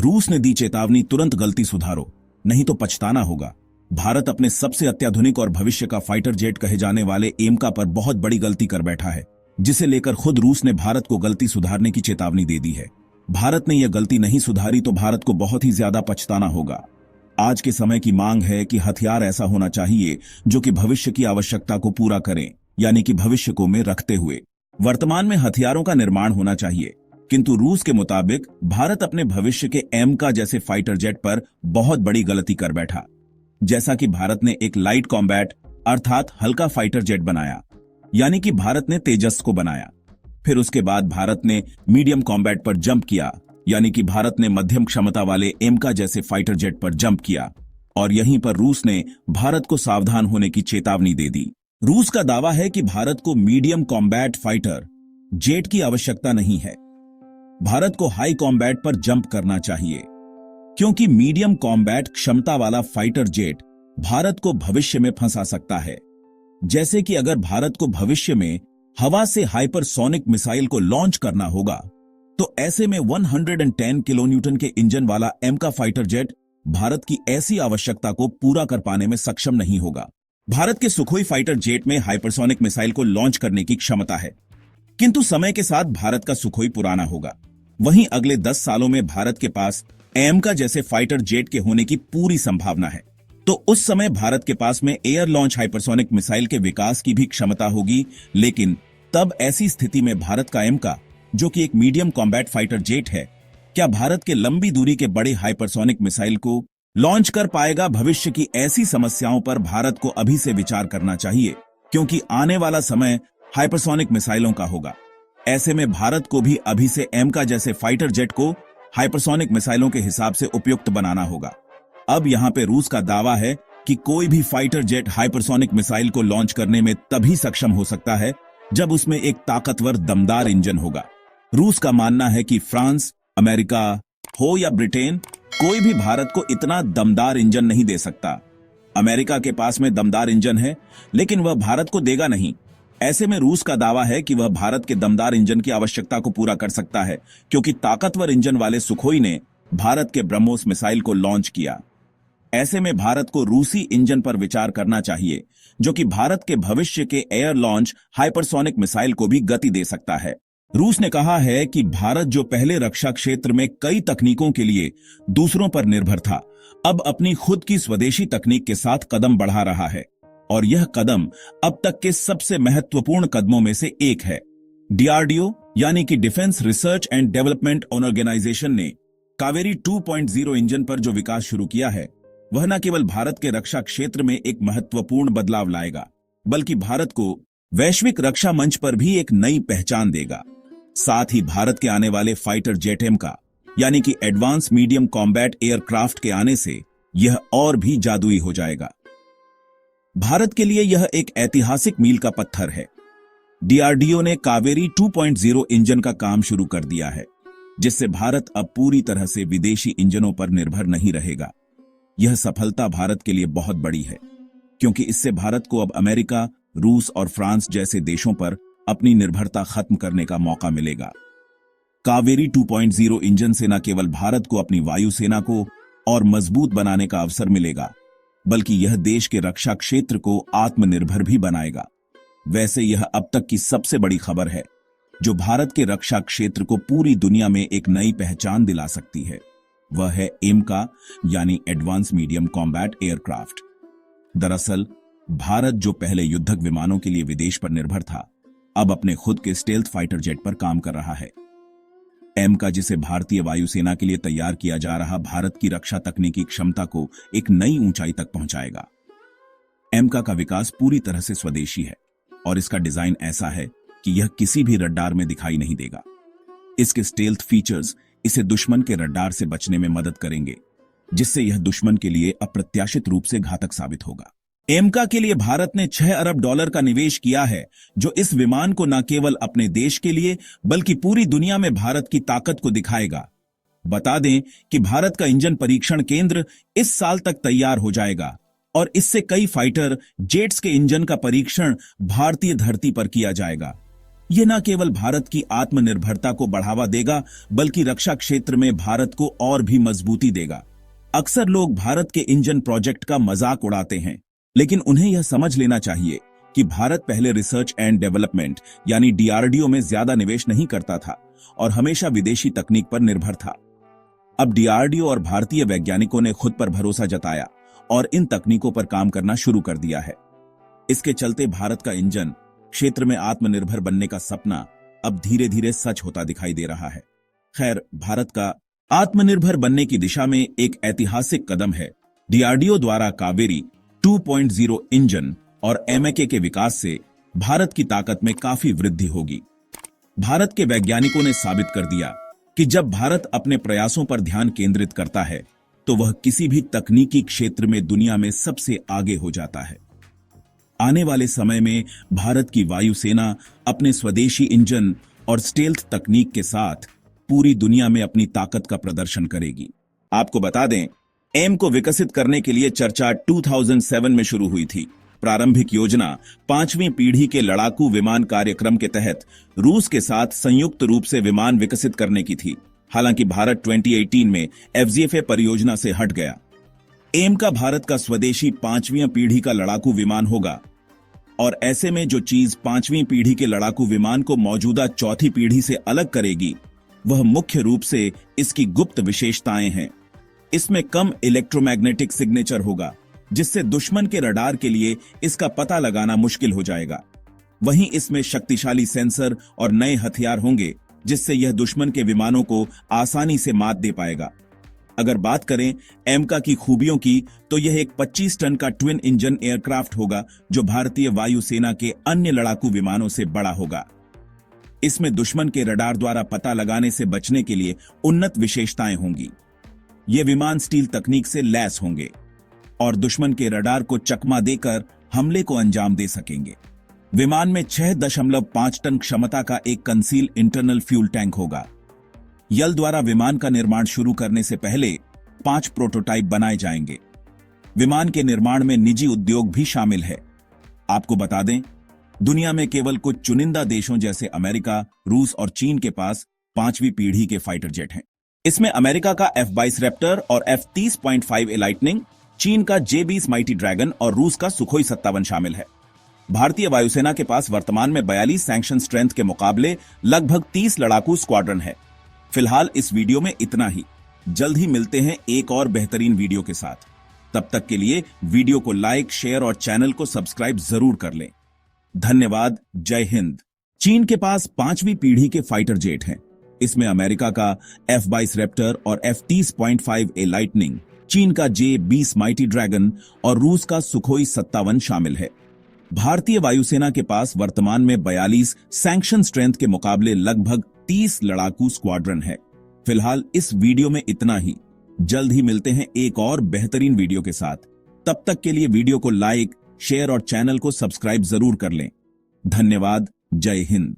रूस ने दी चेतावनी, तुरंत गलती सुधारो, नहीं तो पछताना होगा। भारत अपने सबसे अत्याधुनिक और भविष्य का फाइटर जेट कहे जाने वाले एमका पर बहुत बड़ी गलती कर बैठा है, जिसे लेकर खुद रूस ने भारत को गलती सुधारने की चेतावनी दे दी है। भारत ने यह गलती नहीं सुधारी तो भारत को बहुत ही ज्यादा पछताना होगा। आज के समय की मांग है कि हथियार ऐसा होना चाहिए जो कि भविष्य की आवश्यकता को पूरा करें, यानी कि भविष्य को में रखते हुए वर्तमान में हथियारों का निर्माण होना चाहिए। किंतु रूस के मुताबिक भारत अपने भविष्य के एमका जैसे फाइटर जेट पर बहुत बड़ी गलती कर बैठा। जैसा कि भारत ने एक लाइट कॉम्बैट अर्थात हल्का फाइटर जेट बनाया, यानी कि भारत ने तेजस को बनाया। फिर उसके बाद भारत ने मीडियम कॉम्बैट पर जंप किया, यानी कि भारत ने मध्यम क्षमता वाले एमका जैसे फाइटर जेट पर जंप किया, और यहीं पर रूस ने भारत को सावधान होने की चेतावनी दे दी। रूस का दावा है कि भारत को मीडियम कॉम्बैट फाइटर जेट की आवश्यकता नहीं है, भारत को हाई कॉम्बैट पर जंप करना चाहिए, क्योंकि मीडियम कॉम्बैट क्षमता वाला फाइटर जेट भारत को भविष्य में फंसा सकता है। जैसे कि अगर भारत को भविष्य में हवा से हाइपरसोनिक मिसाइल को लॉन्च करना होगा, तो ऐसे में 110 किलोन्यूटन के इंजन वाला एमका फाइटर जेट भारत की ऐसी आवश्यकता को पूरा कर पाने में सक्षम नहीं होगा। भारत के सुखोई फाइटर जेट में हाइपरसोनिक मिसाइल को लॉन्च करने की क्षमता है, किंतु समय के साथ भारत का सुखोई पुराना होगा। वहीं अगले 10 सालों में भारत के पास एमका जैसे फाइटर जेट के होने की पूरी संभावना है, तो उस समय भारत के पास में एयर लॉन्च हाइपरसोनिक मिसाइल के विकास की भी क्षमता होगी। लेकिन तब ऐसी स्थिति में भारत का एमका, जो कि एक मीडियम कॉम्बैट फाइटर जेट है, क्या भारत के लंबी दूरी के बड़े हाइपरसोनिक मिसाइल को लॉन्च कर पाएगा? भविष्य की ऐसी समस्याओं पर भारत को अभी से विचार करना चाहिए, क्योंकि आने वाला समय हाइपरसोनिक मिसाइलों का होगा। ऐसे में भारत को भी अभी से एमका जैसे फाइटर जेट को हाइपरसोनिक मिसाइलों के हिसाब से उपयुक्त बनाना होगा। अब यहां पे रूस का दावा है कि कोई भी फाइटर जेट हाइपरसोनिक मिसाइल को लॉन्च करने में तभी सक्षम हो सकता है जब उसमें एक ताकतवर दमदार इंजन होगा। रूस का मानना है कि फ्रांस, अमेरिका हो या ब्रिटेन, कोई भी भारत को इतना दमदार इंजन नहीं दे सकता। अमेरिका के पास में दमदार इंजन है, लेकिन वह भारत को देगा नहीं। ऐसे में रूस का दावा है कि वह भारत के दमदार इंजन की आवश्यकता को पूरा कर सकता है, क्योंकि ताकतवर इंजन वाले सुखोई ने भारत के ब्रह्मोस मिसाइल को लॉन्च किया। ऐसे में भारत को रूसी इंजन पर विचार करना चाहिए, जो कि भारत के भविष्य के एयर लॉन्च हाइपरसोनिक मिसाइल को भी गति दे सकता है। रूस ने कहा है कि भारत, जो पहले रक्षा क्षेत्र में कई तकनीकों के लिए दूसरों पर निर्भर था, अब अपनी खुद की स्वदेशी तकनीक के साथ कदम बढ़ा रहा है, और यह कदम अब तक के सबसे महत्वपूर्ण कदमों में से एक है। डीआरडीओ यानी कि defence research and development organisation ने कावेरी 2.0 इंजन पर जो विकास शुरू किया है, वह न केवल भारत के रक्षा क्षेत्र में एक महत्वपूर्ण बदलाव लाएगा, बल्कि भारत को वैश्विक रक्षा मंच पर भी एक नई पहचान देगा। साथ ही भारत के आने वाले फाइटर जेट एमका यानी कि एडवांस मीडियम कॉम्बैट एयरक्राफ्ट के आने से यह और भी जादुई हो जाएगा। भारत के लिए यह एक ऐतिहासिक मील का पत्थर है। डीआरडीओ ने कावेरी 2.0 इंजन का काम शुरू कर दिया है, जिससे भारत अब पूरी तरह से विदेशी इंजनों पर निर्भर नहीं रहेगा। यह सफलता भारत के लिए बहुत बड़ी है, क्योंकि इससे भारत को अब अमेरिका, रूस और फ्रांस जैसे देशों पर अपनी निर्भरता खत्म करने का मौका मिलेगा। कावेरी 2.0 इंजन से न केवल भारत को अपनी वायुसेना को और मजबूत बनाने का अवसर मिलेगा, बल्कि यह देश के रक्षा क्षेत्र को आत्मनिर्भर भी बनाएगा। वैसे यह अब तक की सबसे बड़ी खबर है, जो भारत के रक्षा क्षेत्र को पूरी दुनिया में एक नई पहचान दिला सकती है। वह है एमका यानी एडवांस मीडियम कॉम्बैट एयरक्राफ्ट। दरअसल भारत, जो पहले युद्धक विमानों के लिए विदेश पर निर्भर था, अब अपने खुद के स्टेल्थ फाइटर जेट पर काम कर रहा है। एमका, जिसे भारतीय वायुसेना के लिए तैयार किया जा रहा, भारत की रक्षा तकनीकी क्षमता को एक नई ऊंचाई तक पहुंचाएगा। एमका का विकास पूरी तरह से स्वदेशी है, और इसका डिजाइन ऐसा है कि यह किसी भी रडार में दिखाई नहीं देगा। इसके स्टेल्थ फीचर्स इसे दुश्मन के रडार से बचने में मदद करेंगे, जिससे यह दुश्मन के लिए अप्रत्याशित रूप से घातक साबित होगा। एमका के लिए भारत ने $6 अरब का निवेश किया है, जो इस विमान को न केवल अपने देश के लिए बल्कि पूरी दुनिया में भारत की ताकत को दिखाएगा। बता दें कि भारत का इंजन परीक्षण केंद्र इस साल तक तैयार हो जाएगा, और इससे कई फाइटर जेट्स के इंजन का परीक्षण भारतीय धरती पर किया जाएगा। ये न केवल भारत की आत्मनिर्भरता को बढ़ावा देगा बल्कि रक्षा क्षेत्र में भारत को और भी मजबूती देगा। अक्सर लोग भारत के इंजन प्रोजेक्ट का मजाक उड़ाते हैं, लेकिन उन्हें यह समझ लेना चाहिए कि भारत पहले रिसर्च एंड डेवलपमेंट यानी डीआरडीओ में ज्यादा निवेश नहीं करता था और हमेशा विदेशी तकनीक पर निर्भर था। अब डीआरडीओ और भारतीय वैज्ञानिकों ने खुद पर भरोसा जताया और इन तकनीकों पर काम करना शुरू कर दिया है। इसके चलते भारत का इंजन क्षेत्र में आत्मनिर्भर बनने का सपना अब धीरे धीरे सच होता दिखाई दे रहा है। खैर, भारत का आत्मनिर्भर बनने की दिशा में एक ऐतिहासिक कदम है। डीआरडीओ द्वारा कावेरी 2.0 इंजन और एमएके के विकास से भारत की ताकत में काफी वृद्धि होगी। भारत के वैज्ञानिकों ने साबित कर दिया कि जब भारत अपने प्रयासों पर ध्यान केंद्रित करता है तो वह किसी भी तकनीकी क्षेत्र में दुनिया में सबसे आगे हो जाता है। आने वाले समय में भारत की वायुसेना अपने स्वदेशी इंजन और स्टेल्थ तकनीक के साथ पूरी दुनिया में अपनी ताकत का प्रदर्शन करेगी। आपको बता दें, एम को विकसित करने के लिए चर्चा 2007 में शुरू हुई थी। प्रारंभिक योजना 5वीं पीढ़ी के लड़ाकू विमान कार्यक्रम के तहत रूस के साथ संयुक्त रूप से विमान विकसित करने की थी। हालांकि भारत 2018 में एफजीएफए परियोजना से हट गया। एम का भारत का स्वदेशी 5वीं पीढ़ी का लड़ाकू विमान होगा और ऐसे में जो चीज 5वीं पीढ़ी के लड़ाकू विमान को मौजूदा चौथी पीढ़ी से अलग करेगी वह मुख्य रूप से इसकी गुप्त विशेषताएं हैं। इसमें कम इलेक्ट्रोमैग्नेटिक सिग्नेचर होगा, जिससे दुश्मन के रडार के लिए इसका पता लगाना मुश्किल हो जाएगा। वहीं इसमें शक्तिशाली सेंसर और नए हथियार होंगे, जिससे यह दुश्मन के विमानों को आसानी से मात दे पाएगा। अगर बात करें एमका की खूबियों की, तो यह एक 25 टन का ट्विन इंजन एयरक्राफ्ट होगा जो भारतीय वायुसेना के अन्य लड़ाकू विमानों से बड़ा होगा। इसमें दुश्मन के रडार द्वारा पता लगाने से बचने के लिए उन्नत विशेषताएं होंगी। ये विमान स्टील तकनीक से लैस होंगे और दुश्मन के रडार को चकमा देकर हमले को अंजाम दे सकेंगे। विमान में 6.5 टन क्षमता का एक कंसील इंटरनल फ्यूल टैंक होगा। यल द्वारा विमान का निर्माण शुरू करने से पहले 5 प्रोटोटाइप बनाए जाएंगे। विमान के निर्माण में निजी उद्योग भी शामिल है। आपको बता दें, दुनिया में केवल कुछ चुनिंदा देशों जैसे अमेरिका, रूस और चीन के पास 5वीं पीढ़ी के फाइटर जेट हैं। इसमें अमेरिका का F-22 रैप्टर और F-30.5A लाइटनिंग, चीन का J-20 माइटी ड्रैगन और रूस का सुखोई 57 शामिल है। भारतीय वायुसेना के पास वर्तमान में 42 सैंक्शन स्ट्रेंथ के मुकाबले लगभग 30 लड़ाकू स्क्वाड्रन है। फिलहाल इस वीडियो में इतना ही। जल्द ही मिलते हैं एक और बेहतरीन वीडियो के साथ। तब तक के लिए वीडियो को लाइक, शेयर और चैनल को सब्सक्राइब जरूर कर लें। धन्यवाद। जय हिंद। चीन के पास 5वीं पीढ़ी के फाइटर जेट हैं। इसमें अमेरिका का F-22 रैप्टर और F-30.5A लाइटनिंग, चीन का J-20 माइटी ड्रैगन और रूस का सुखोई 57 शामिल है। भारतीय वायुसेना के पास वर्तमान में 42 सैंक्शन स्ट्रेंथ के मुकाबले लगभग 30 लड़ाकू स्क्वाड्रन है। फिलहाल इस वीडियो में इतना ही। जल्द ही मिलते हैं एक और बेहतरीन वीडियो के साथ। तब तक के लिए वीडियो को लाइक, शेयर और चैनल को सब्सक्राइब जरूर कर लें। धन्यवाद। जय हिंद।